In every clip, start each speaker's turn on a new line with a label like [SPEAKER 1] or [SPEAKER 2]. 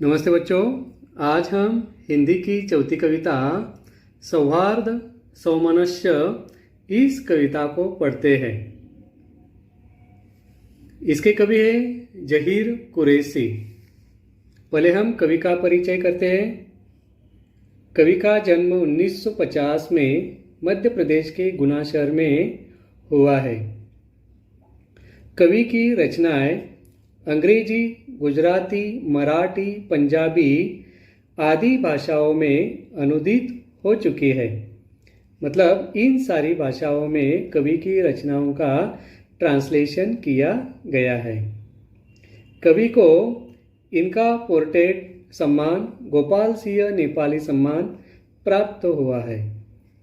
[SPEAKER 1] नमस्ते बच्चों। आज हम हिंदी की चौथी कविता सौहार्द सौमनस्य इस कविता को पढ़ते हैं। इसके कवि हैं जहीर कुरैशी। पहले हम कवि का परिचय करते हैं। कवि का जन्म 1950 में मध्य प्रदेश के गुना शहर में हुआ है। कवि की रचनाएं अंग्रेजी, गुजराती, मराठी, पंजाबी आदि भाषाओं में अनुदित हो चुकी है। मतलब इन सारी भाषाओं में कवि की रचनाओं का ट्रांसलेशन किया गया है। कवि को इनका पोर्ट्रेट सम्मान गोपाल सिंह नेपाली सम्मान प्राप्त हुआ है।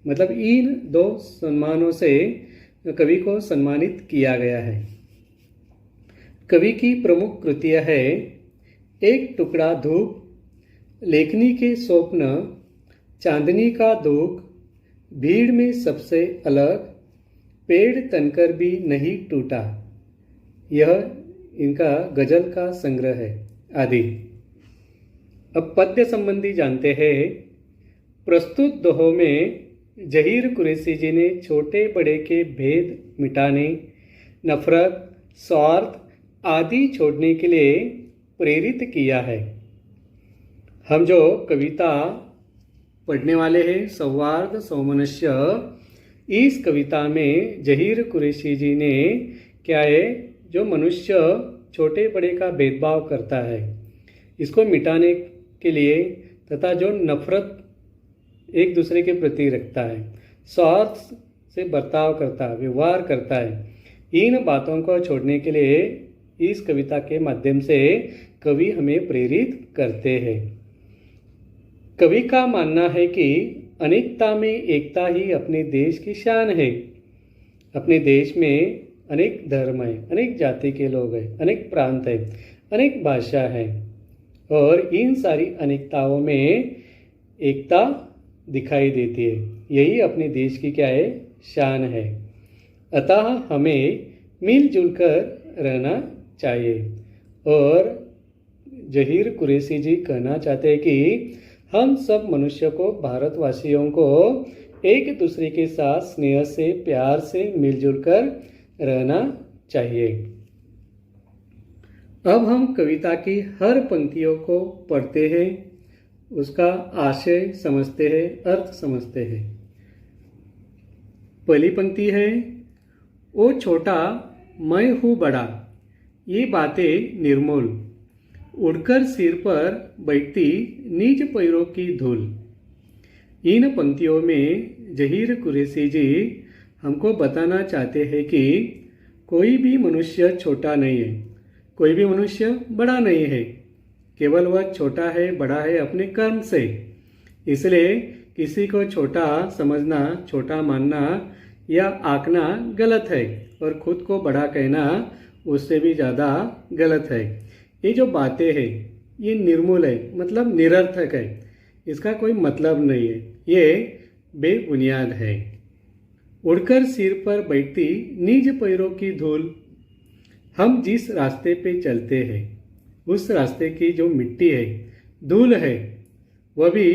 [SPEAKER 1] मतलब इन दो सम्मानों से कवि को सम्मानित किया गया है। कवि की प्रमुख कृतियाँ है एक टुकड़ा धूप, लेखनी के स्वप्न, चांदनी का दुख, भीड़ में सबसे अलग, पेड़ तनकर भी नहीं टूटा। यह इनका गजल का संग्रह है आदि। अब पद्य संबंधी जानते हैं। प्रस्तुत दोहों में जहीर कुरैशी जी ने छोटे बड़े के भेद मिटाने, नफरत, स्वार्थ आदि छोड़ने के लिए प्रेरित किया है। हम जो कविता पढ़ने वाले हैं सौहार्द सौमनस्य, इस कविता में जहीर कुरैशी जी ने क्या है, जो मनुष्य छोटे बड़े का भेदभाव करता है इसको मिटाने के लिए, तथा जो नफरत एक दूसरे के प्रति रखता है, स्वार्थ से बर्ताव करता है, व्यवहार करता है, इन बातों को छोड़ने के लिए इस कविता के माध्यम से कवि हमें प्रेरित करते हैं। कवि का मानना है कि अनेकता में एकता ही अपने देश की शान है। अपने देश में अनेक धर्म है, अनेक जाति के लोग हैं, अनेक प्रांत है, अनेक भाषा है, और इन सारी अनेकताओं में एकता दिखाई देती है। यही अपने देश की क्या है, शान है। अतः हमें मिलजुल कर रहना चाहिए। और जहीर कुरैशी जी कहना चाहते हैं कि हम सब मनुष्य को, भारतवासियों को एक दूसरे के साथ स्नेह से, प्यार से मिलजुल कर रहना चाहिए। अब हम कविता की हर पंक्तियों को पढ़ते हैं, उसका आशय समझते हैं, अर्थ समझते हैं। पहली पंक्ति है, ओ छोटा मैं हूँ बड़ा, ये बातें निर्मूल, उड़कर सिर पर बैठती निज पैरों की धूल। इन पंक्तियों में जहीर कुरैशी जी हमको बताना चाहते हैं कि कोई भी मनुष्य छोटा नहीं है, कोई भी मनुष्य बड़ा नहीं है, केवल वह छोटा है बड़ा है अपने कर्म से। इसलिए किसी को छोटा समझना, छोटा मानना या आंकना गलत है, और खुद को बड़ा कहना उससे भी ज़्यादा गलत है। ये जो बातें हैं ये निर्मूल है, मतलब निरर्थक है, इसका कोई मतलब नहीं है, ये बेबुनियाद है। उड़कर सिर पर बैठती निज पैरों की धूल। हम जिस रास्ते पे चलते हैं उस रास्ते की जो मिट्टी है, धूल है, वह भी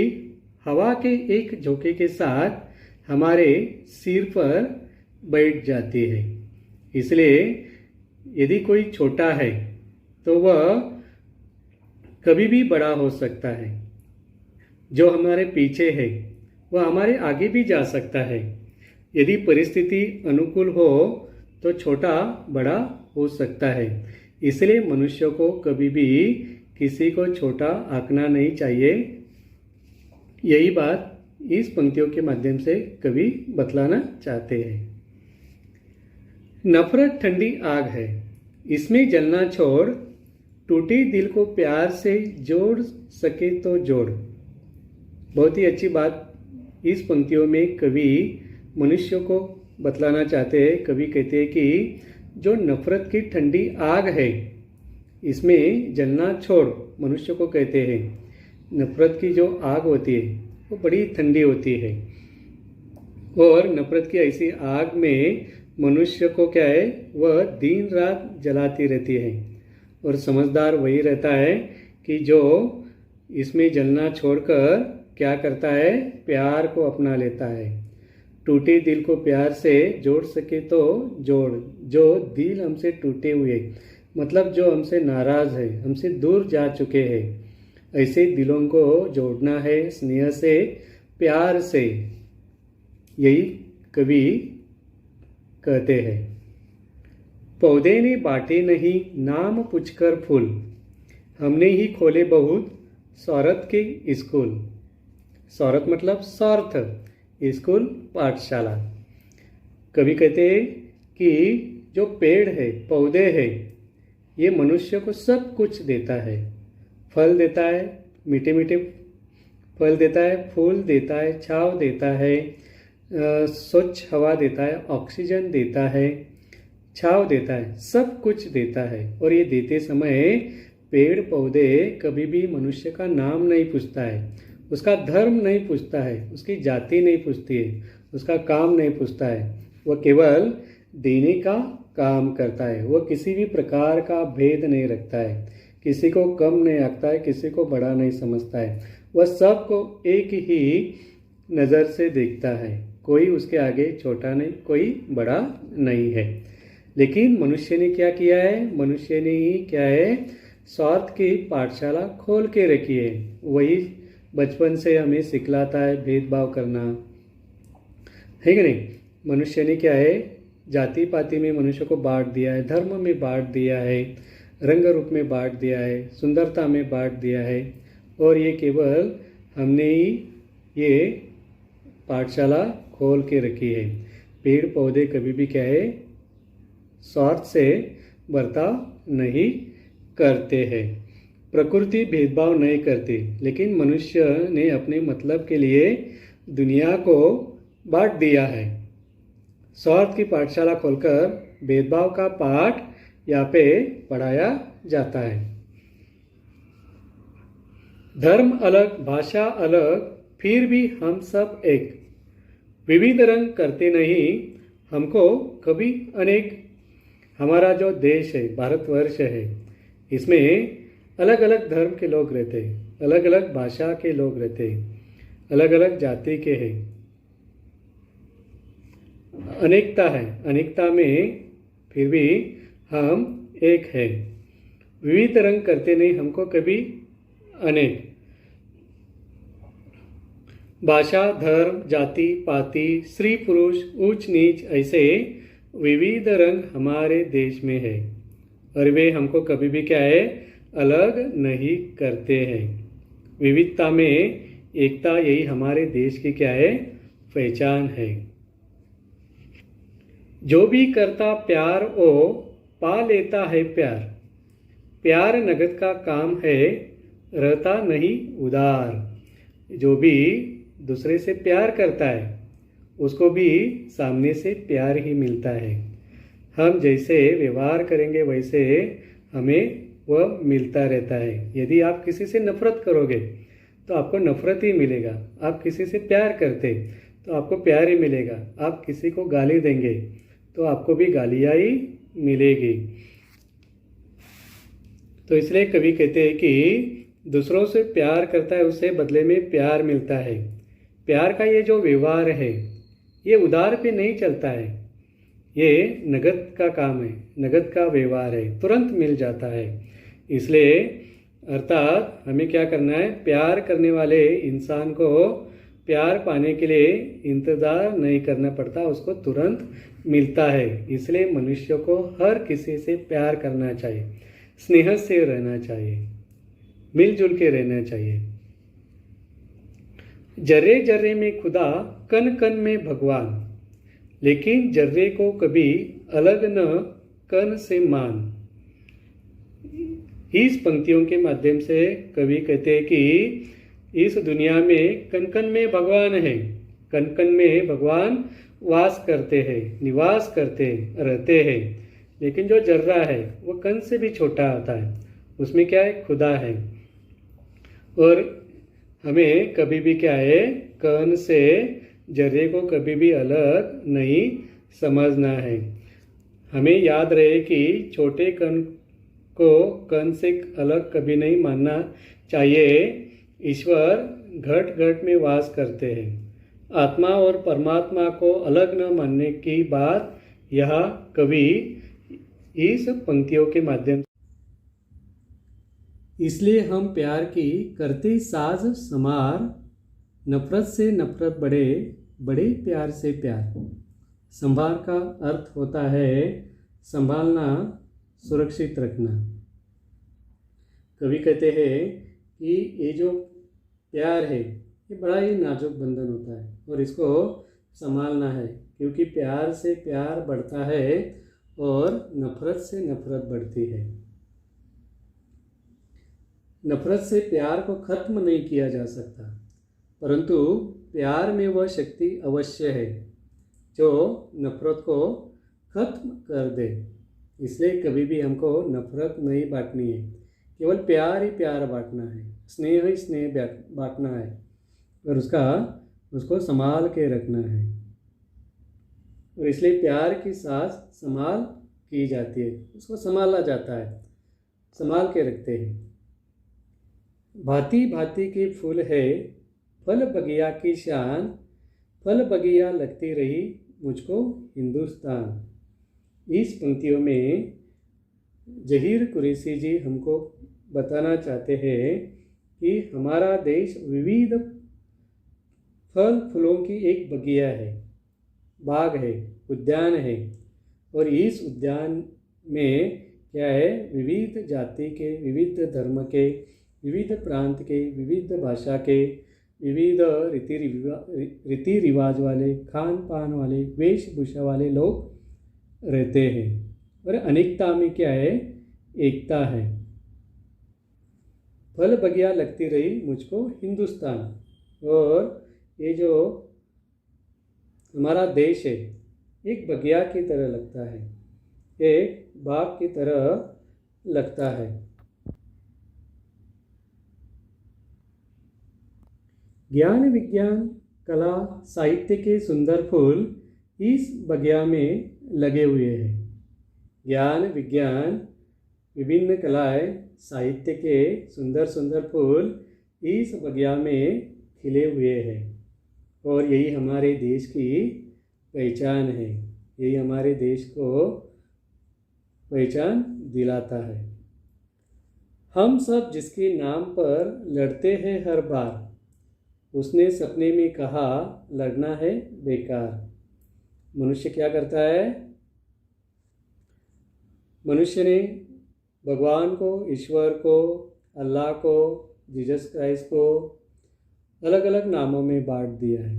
[SPEAKER 1] हवा के एक झोंके के साथ हमारे सिर पर बैठ जाती है। इसलिए यदि कोई छोटा है तो वह कभी भी बड़ा हो सकता है। जो हमारे पीछे है वह हमारे आगे भी जा सकता है। यदि परिस्थिति अनुकूल हो तो छोटा बड़ा हो सकता है। इसलिए मनुष्य को कभी भी किसी को छोटा आंकना नहीं चाहिए। यही बात इस पंक्तियों के माध्यम से कवि बतलाना चाहते हैं। नफरत ठंडी आग है, इसमें जलना छोड़, टूटे दिल को प्यार से जोड़ सके तो जोड़। बहुत ही अच्छी बात इस पंक्तियों में कवि मनुष्य को बतलाना चाहते हैं। कवि कहते हैं कि जो नफरत की ठंडी आग है इसमें जलना छोड़। मनुष्य को कहते हैं नफरत की जो आग होती है वो बड़ी ठंडी होती है, और नफरत की ऐसी आग में मनुष्य को क्या है, वह दिन रात जलाती रहती है। और समझदार वही रहता है कि जो इसमें जलना छोड़कर क्या करता है, प्यार को अपना लेता है। टूटे दिल को प्यार से जोड़ सके तो जोड़। जो दिल हमसे टूटे हुए, मतलब जो हमसे नाराज है, हमसे दूर जा चुके हैं, ऐसे दिलों को जोड़ना है स्नेह से, प्यार से। यही कवि कहते हैं। पौधे ने बांटे नहीं नाम पूछकर फूल, हमने ही खोले बहुत स्वार्थ के स्कूल। स्वार्थ मतलब स्वार्थ, स्कूल पाठशाला। कवि कहते हैं कि जो पेड़ है, पौधे है, ये मनुष्य को सब कुछ देता है। फल देता है, मीठे मीठे फल देता है, फूल देता है, छांव देता है, स्वच्छ हवा देता है, ऑक्सीजन देता है, छांव देता है, सब कुछ देता है। और ये देते समय पेड़ पौधे कभी भी मनुष्य का नाम नहीं पूछता है, उसका धर्म नहीं पूछता है, उसकी जाति नहीं पूछती है, उसका काम नहीं पूछता है। वह केवल देने का काम करता है। वह किसी भी प्रकार का भेद नहीं रखता है, किसी को कम नहीं आंकता है, किसी को बड़ा नहीं समझता है। वह सबको एक ही नज़र से देखता है, कोई उसके आगे छोटा नहीं, कोई बड़ा नहीं है। लेकिन मनुष्य ने क्या किया है, मनुष्य ने ही क्या है, स्वार्थ की पाठशाला खोल के रखी है। वही बचपन से हमें सिखलाता है भेदभाव करना, है कि नहीं। मनुष्य ने क्या है, जाति पाति में मनुष्य को बांट दिया है, धर्म में बांट दिया है, रंग रूप में बांट दिया है, सुंदरता में बांट दिया है। और ये केवल हमने ही ये पाठशाला खोल के रखी है। पेड़ पौधे कभी भी क्या है, स्वार्थ से बर्ताव नहीं करते हैं। प्रकृति भेदभाव नहीं करती, लेकिन मनुष्य ने अपने मतलब के लिए दुनिया को बांट दिया है। स्वार्थ की पाठशाला खोलकर भेदभाव का पाठ यहाँ पे पढ़ाया जाता है। धर्म अलग, भाषा अलग, फिर भी हम सब एक। विविध रंग करते नहीं हमको कभी अनेक। हमारा जो देश है, भारतवर्ष है, इसमें अलग अलग धर्म के लोग रहते हैं, अलग अलग भाषा के लोग रहते हैं, अलग अलग जाति के हैं। अनेकता है, अनेकता में फिर भी हम एक है। विविध रंग करते नहीं हमको कभी अनेक। भाषा, धर्म, जाति पाति, स्त्री पुरुष, ऊंच नीच, ऐसे विविध रंग हमारे देश में है। और वे हमको कभी भी क्या है, अलग नहीं करते हैं। विविधता में एकता, यही हमारे देश की क्या है, पहचान है। जो भी करता प्यार वो पा लेता है प्यार। प्यार नगद का काम है, रहता नहीं उदार। जो भी दूसरे से प्यार करता है उसको भी सामने से प्यार ही मिलता है। हम जैसे व्यवहार करेंगे वैसे हमें वह मिलता रहता है। यदि आप किसी से नफरत करोगे तो आपको नफरत ही मिलेगा। आप किसी से प्यार करते तो आपको प्यार ही मिलेगा। आप किसी को गाली देंगे तो आपको भी गालियाँ ही मिलेगी। तो इसलिए कवि कहते हैं कि दूसरों से प्यार करता है उससे बदले में प्यार मिलता है। प्यार का ये जो व्यवहार है ये उधार पे नहीं चलता है, ये नगद का काम है, नगद का व्यवहार है, तुरंत मिल जाता है। इसलिए अर्थात हमें क्या करना है, प्यार करने वाले इंसान को प्यार पाने के लिए इंतज़ार नहीं करना पड़ता, उसको तुरंत मिलता है। इसलिए मनुष्य को हर किसी से प्यार करना चाहिए, स्नेह से रहना चाहिए, मिलजुल के रहना चाहिए। जर्रे जर्रे में खुदा, कन कन में भगवान, लेकिन जर्रे को कभी अलग न कन से मान। इस पंक्तियों के माध्यम से कवि कहते हैं कि इस दुनिया में कन कन में भगवान है, कन कन में भगवान वास करते हैं, निवास करते रहते हैं। लेकिन जो जर्रा है वो कन से भी छोटा आता है, उसमें क्या है, खुदा है। और हमें कभी भी क्या है, कन से जर्रे को कभी भी अलग नहीं समझना है। हमें याद रहे कि छोटे कण को कण से अलग कभी नहीं मानना चाहिए। ईश्वर घट घट में वास करते हैं। आत्मा और परमात्मा को अलग न मानने की बात यह कवि इस पंक्तियों के माध्यम से, इसलिए हम प्यार की करते साज समार, नफरत से नफरत बढ़े, बड़े प्यार से प्यार। संभार का अर्थ होता है संभालना, सुरक्षित रखना। कवि कहते हैं कि ये जो प्यार है ये बड़ा ही नाजुक बंधन होता है और इसको संभालना है, क्योंकि प्यार से प्यार बढ़ता है और नफरत से नफरत बढ़ती है। नफरत से प्यार को खत्म नहीं किया जा सकता, परंतु प्यार में वह शक्ति अवश्य है जो नफरत को खत्म कर दे। इसलिए कभी भी हमको नफरत नहीं बांटनी है, केवल प्यार ही प्यार बांटना है, स्नेह ही स्नेह बांटना है और उसको संभाल के रखना है। और इसलिए प्यार की सांस संभाल की जाती है, उसको संभाला जाता है, संभाल के रखते हैं। भांति भांति के फूल है फल बगिया की शान, फल बगिया लगती रही मुझको हिंदुस्तान। इस पंक्तियों में जहीर कुरैशी जी हमको बताना चाहते हैं कि हमारा देश विविध फल फूलों की एक बगिया है, बाग है, उद्यान है। और इस उद्यान में क्या है, विविध जाति के, विविध धर्म के, विविध प्रांत के, विविध भाषा के, विविध रीति रिवाज वाले, खान पान वाले, वेशभूषा वाले लोग रहते हैं। और अनेकता में क्या है, एकता है। फल बगिया लगती रही मुझको हिंदुस्तान। और ये जो हमारा देश है एक बगिया की तरह लगता है, एक बाग की तरह लगता है। ज्ञान विज्ञान कला साहित्य के सुंदर फूल इस बगिया में लगे हुए हैं। ज्ञान विज्ञान विभिन्न कलाएं साहित्य के सुंदर सुंदर फूल इस बगिया में खिले हुए हैं। और यही हमारे देश की पहचान है, यही हमारे देश को पहचान दिलाता है। हम सब जिसके नाम पर लड़ते हैं हर बार, उसने सपने में कहा लड़ना है बेकार। मनुष्य क्या करता है, मनुष्य ने भगवान को, ईश्वर को, अल्लाह को, जीसस क्राइस्ट को अलग अलग नामों में बांट दिया है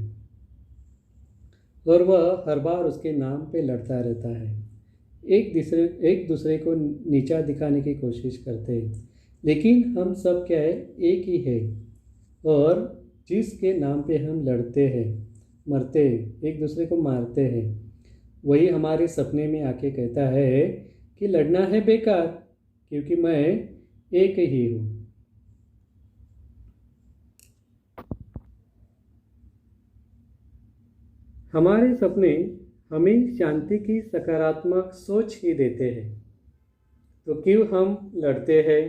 [SPEAKER 1] और वह हर बार उसके नाम पे लड़ता रहता है। एक दूसरे को नीचा दिखाने की कोशिश करते हैं, लेकिन हम सब क्या है, एक ही है। और जिसके नाम पे हम लड़ते हैं, मरते हैं, एक दूसरे को मारते हैं, वही हमारे सपने में आके कहता है कि लड़ना है बेकार, क्योंकि मैं एक ही हूँ। हमारे सपने हमें शांति की सकारात्मक सोच ही देते हैं, तो क्यों हम लड़ते हैं।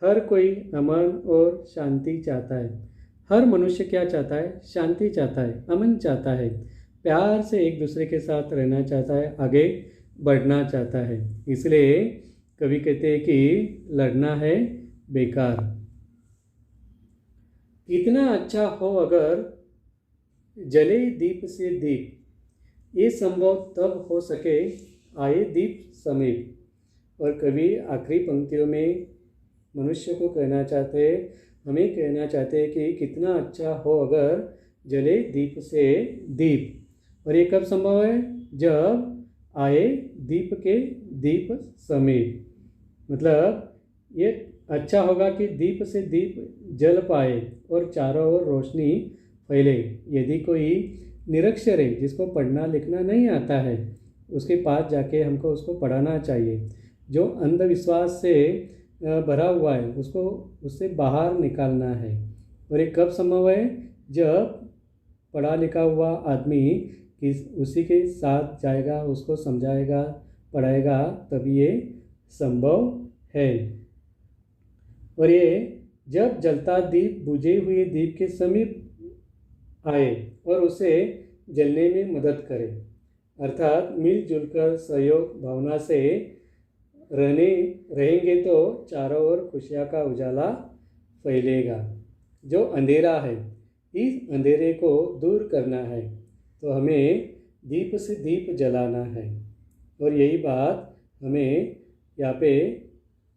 [SPEAKER 1] हर कोई अमन और शांति चाहता है। हर मनुष्य क्या चाहता है, शांति चाहता है, अमन चाहता है, प्यार से एक दूसरे के साथ रहना चाहता है, आगे बढ़ना चाहता है। इसलिए कवि कहते हैं कि लड़ना है बेकार। कितना अच्छा हो अगर जले दीप से दीप, ये संभव तब हो सके आए दीप समीप। और कवि आखिरी पंक्तियों में मनुष्य को कहना चाहते, हमें कहना चाहते हैं कि कितना अच्छा हो अगर जले दीप से दीप। और ये कब संभव है, जब आए दीप के दीप समीप। मतलब ये अच्छा होगा कि दीप से दीप जल पाए और चारों ओर रोशनी फैले। यदि कोई निरक्षर है, जिसको पढ़ना लिखना नहीं आता है, उसके पास जाके हमको उसको पढ़ाना चाहिए। जो अंधविश्वास से भरा हुआ है, उसको उससे बाहर निकालना है। और ये कब संभव है, जब पढ़ा लिखा हुआ आदमी उसी के साथ जाएगा, उसको समझाएगा, पढ़ाएगा, तभी ये संभव है। और ये जब जलता दीप बुझे हुए दीप के समीप आए और उसे जलने में मदद करे, अर्थात मिलजुल कर सहयोग भावना से रहेंगे तो चारों ओर खुशियाँ का उजाला फैलेगा। जो अंधेरा है, इस अंधेरे को दूर करना है तो हमें दीप से दीप जलाना है। और यही बात हमें यहाँ पे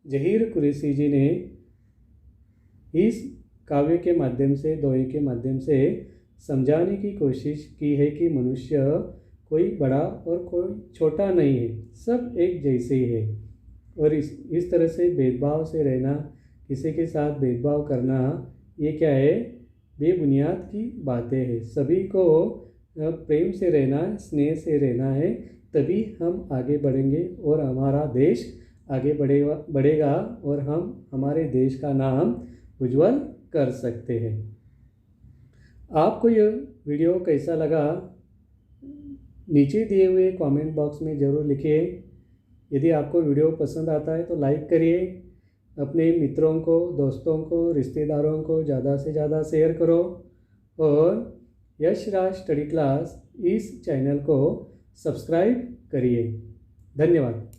[SPEAKER 1] जहीर कुरैशी जी ने इस काव्य के माध्यम से, दोहे के माध्यम से समझाने की कोशिश की है कि मनुष्य कोई बड़ा और कोई छोटा नहीं है, सब एक जैसे ही है। और इस तरह से भेदभाव से रहना, किसी के साथ भेदभाव करना, ये क्या है, बेबुनियाद की बातें हैं। सभी को प्रेम से रहना, स्नेह से रहना है, तभी हम आगे बढ़ेंगे और हमारा देश आगे बढ़ेगा और हम हमारे देश का नाम उज्जवल कर सकते हैं। आपको यह वीडियो कैसा लगा नीचे दिए हुए कमेंट बॉक्स में ज़रूर लिखिए। यदि आपको वीडियो पसंद आता है तो लाइक करिए, अपने मित्रों को, दोस्तों को, रिश्तेदारों को ज़्यादा से ज़्यादा शेयर करो और यश राज स्टडी क्लास इस चैनल को सब्सक्राइब करिए। धन्यवाद।